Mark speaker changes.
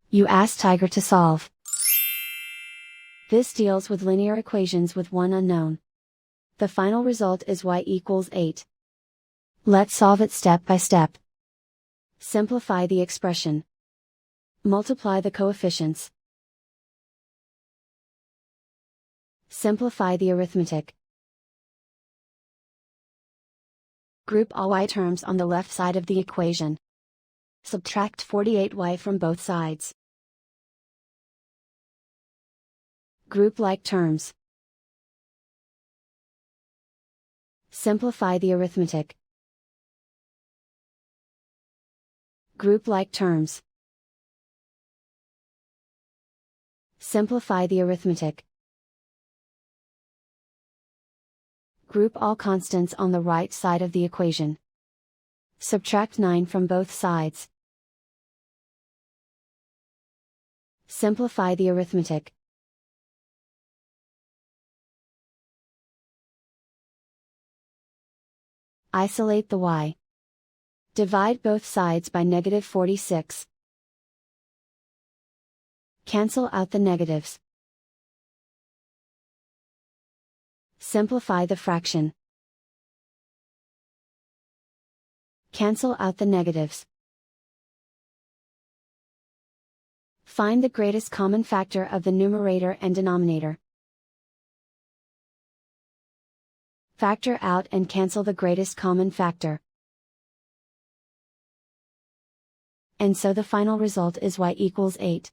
Speaker 1: You ask Tiger to solve. This deals with linear equations with one unknown. The final result is y equals 8. Let's solve it step by step. Simplify the expression. Multiply the coefficients. Simplify the arithmetic. Group all y terms on the left side of the equation. Subtract 48y from both sides. Group like terms. Simplify the arithmetic. Group like terms. Simplify the arithmetic. Group all constants on the right side of the equation. Subtract 9 from both sides. Simplify the arithmetic. Isolate the y. Divide both sides by -46. Cancel out the negatives. Simplify the fraction. Cancel out the negatives. Find the greatest common factor of the numerator and denominator. Factor out and cancel the greatest common factor. And so the final result is y equals 8.